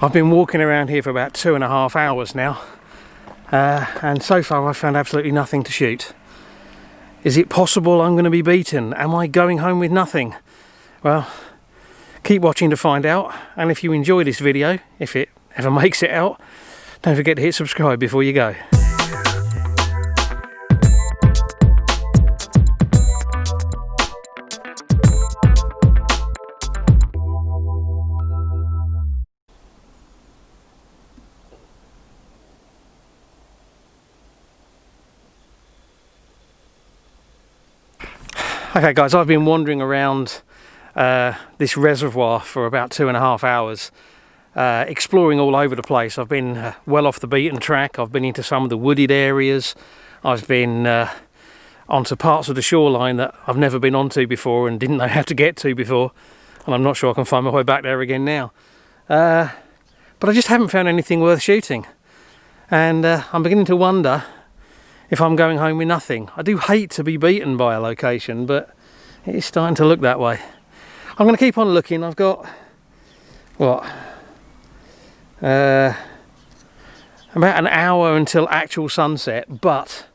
I've been walking around here for about 2.5 hours now, and so far I've found absolutely nothing to shoot. Is it possible I'm going to be beaten? Am I going home with nothing? Well, keep watching to find out, and if you enjoy this video, if it ever makes it out, don't forget to hit subscribe before you go. Okay guys, I've been wandering around this reservoir for about 2.5 hours, exploring all over the place. I've been well off the beaten track. I've been into some of the wooded areas. I've been onto parts of the shoreline that I've never been onto before and didn't know how to get to before, and I'm not sure I can find my way back there again now. But I just haven't found anything worth shooting, and I'm beginning to wonder if I'm going home with nothing. I do hate to be beaten by a location, but it is starting to look that way. I'm going to keep on looking. I've got, what, about an hour until actual sunset, but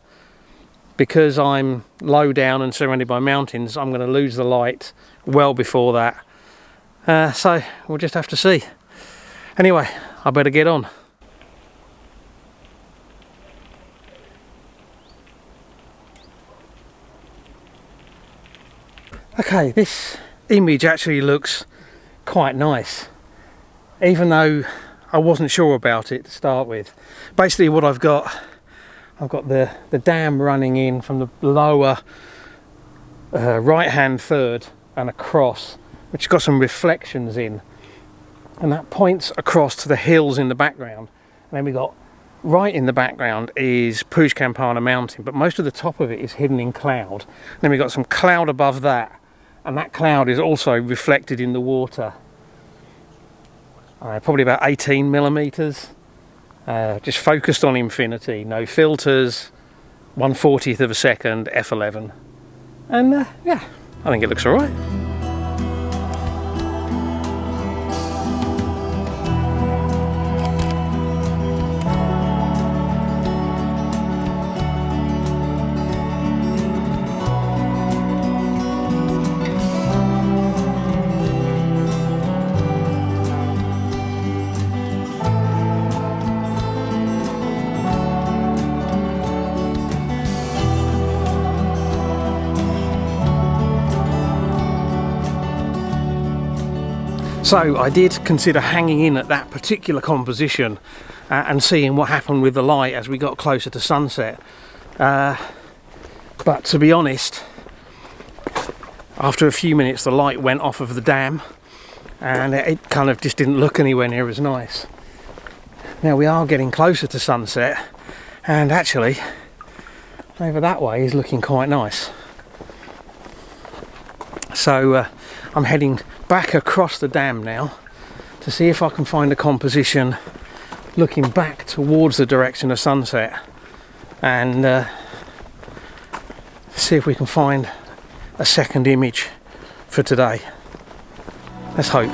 because I'm low down and surrounded by mountains, I'm going to lose the light well before that. So we'll just have to see. Anyway, I better get on. Okay, this image actually looks quite nice, even though I wasn't sure about it to start with. Basically what I've got the dam running in from the lower right hand third and across, which has got some reflections in, and that points across to the hills in the background. And then we got right in the background is Puig Campana mountain, but most of the top of it is hidden in cloud. And then we got some cloud above that, and that cloud is also reflected in the water. Probably about 18 millimeters, just focused on infinity, no filters, 1/40th of a second, f11, and yeah, I think it looks all right. So I did consider hanging in at that particular composition and seeing what happened with the light as we got closer to sunset. But to be honest, after a few minutes the light went off of the dam and it kind of just didn't look anywhere near as nice. Now we are getting closer to sunset, and actually over that way is looking quite nice. So I'm heading back across the dam now to see if I can find a composition looking back towards the direction of sunset, and see if we can find a second image for today. Let's hope.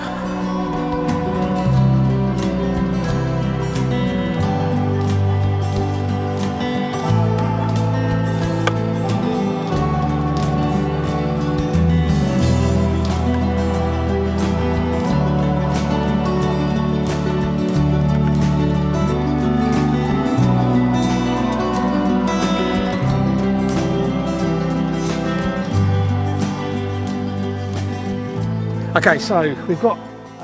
Okay, so we've got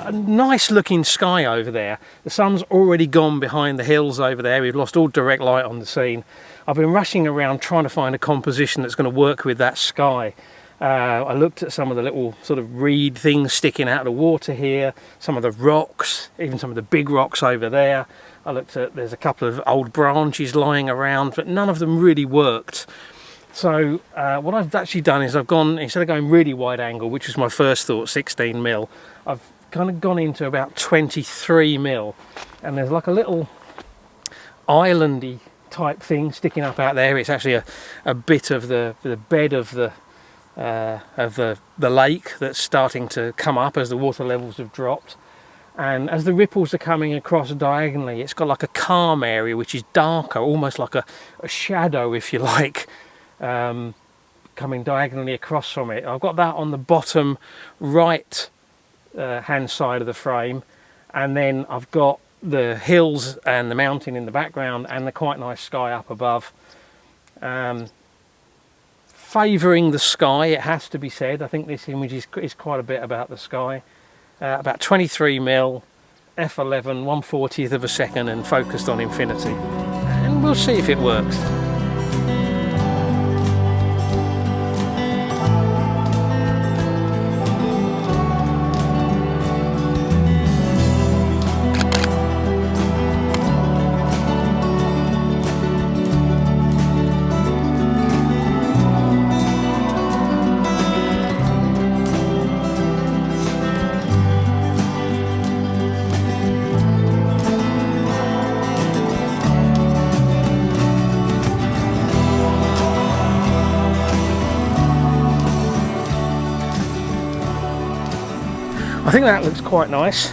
a nice looking sky over there. The sun's already gone behind the hills over there. We've lost all direct light on the scene. I've been rushing around trying to find a composition that's going to work with that sky. I looked at some of the little sort of reed things sticking out of the water here, some of the rocks, even some of the big rocks over there. I looked at, there's a couple of old branches lying around, but none of them really worked. So what I've actually done is I've gone, instead of going really wide angle, which was my first thought, 16mm, I've kind of gone into about 23mm, and there's like a little islandy type thing sticking up out there. It's actually a bit of the bed of the lake that's starting to come up as the water levels have dropped, and as the ripples are coming across diagonally, it's got like a calm area which is darker, almost like a shadow, if you like, coming diagonally across from it. I've got that on the bottom right hand side of the frame, and then I've got the hills and the mountain in the background and the quite nice sky up above. Favouring the sky, it has to be said. I think this image is quite a bit about the sky. About 23mm, f11, 1/40th of a second, and focused on infinity. And we'll see if it works. I think that looks quite nice.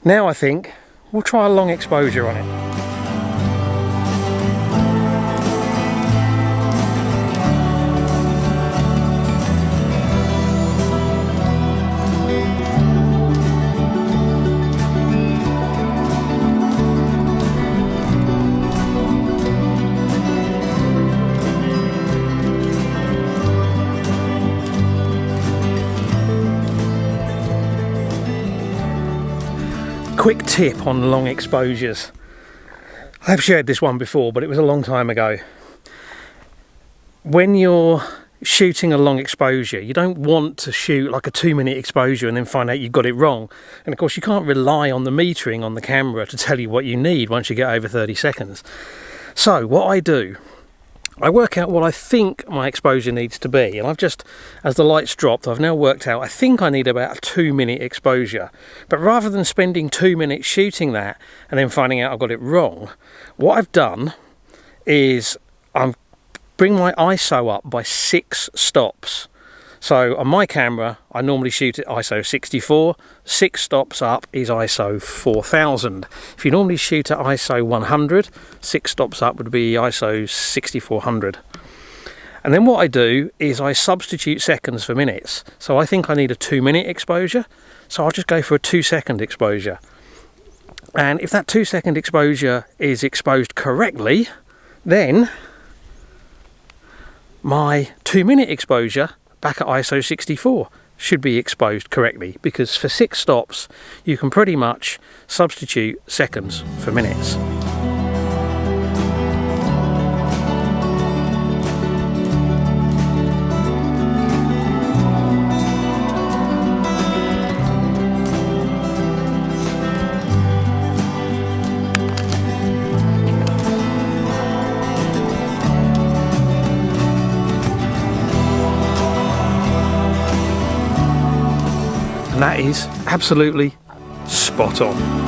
Now I think we'll try a long exposure on it. Quick tip on long exposures. I've shared this one before, but it was a long time ago. When you're shooting a long exposure, you don't want to shoot like a 2-minute exposure and then find out you've got it wrong. And of course you can't rely on the metering on the camera to tell you what you need once you get over 30 seconds. So what I do, I work out what I think my exposure needs to be, and I've just, as the lights dropped, I've now worked out I think I need about a 2-minute exposure. But rather than spending 2 minutes shooting that and then finding out I've got it wrong, what I've done is bring my ISO up by 6 stops. So on my camera I normally shoot at ISO 64, 6 stops up is ISO 4000. If you normally shoot at ISO 100, 6 stops up would be ISO 6400. And then what I do is I substitute seconds for minutes. So I think I need a 2-minute exposure, so I'll just go for a 2-second exposure. And if that 2-second exposure is exposed correctly, then my 2-minute exposure back at ISO 64 should be exposed correctly, because for 6 stops you can pretty much substitute seconds for minutes. And that is absolutely spot on.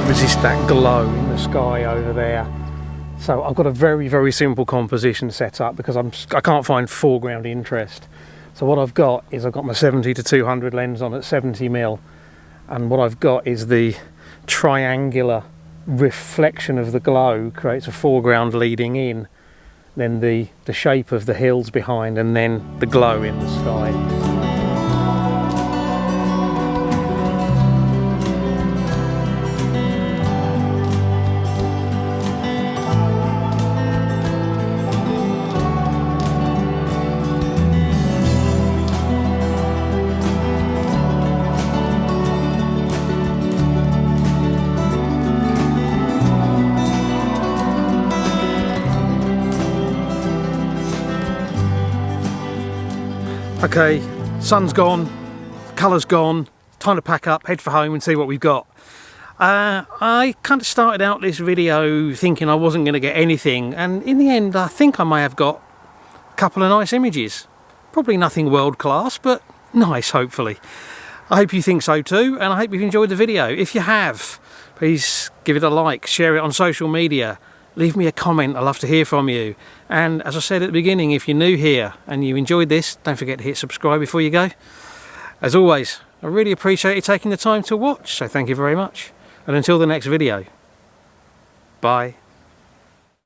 Resist that glow in the sky over there. So I've got a very simple composition set up because I can't find foreground interest. So what I've got is I've got my 70-200 lens on at 70mm, and what I've got is the triangular reflection of the glow creates a foreground leading in, then the shape of the hills behind, and then the glow in the sky. Okay, sun's gone, colour's gone, time to pack up, head for home and see what we've got. I kind of started out this video thinking I wasn't going to get anything, and in the end I think I may have got a couple of nice images. Probably nothing world class, but nice hopefully. I hope you think so too, and I hope you've enjoyed the video. If you have, please give it a like, share it on social media. Leave me a comment, I'd love to hear from you. And as I said at the beginning, if you're new here and you enjoyed this, don't forget to hit subscribe before you go. As always, I really appreciate you taking the time to watch, so thank you very much. And until the next video, bye.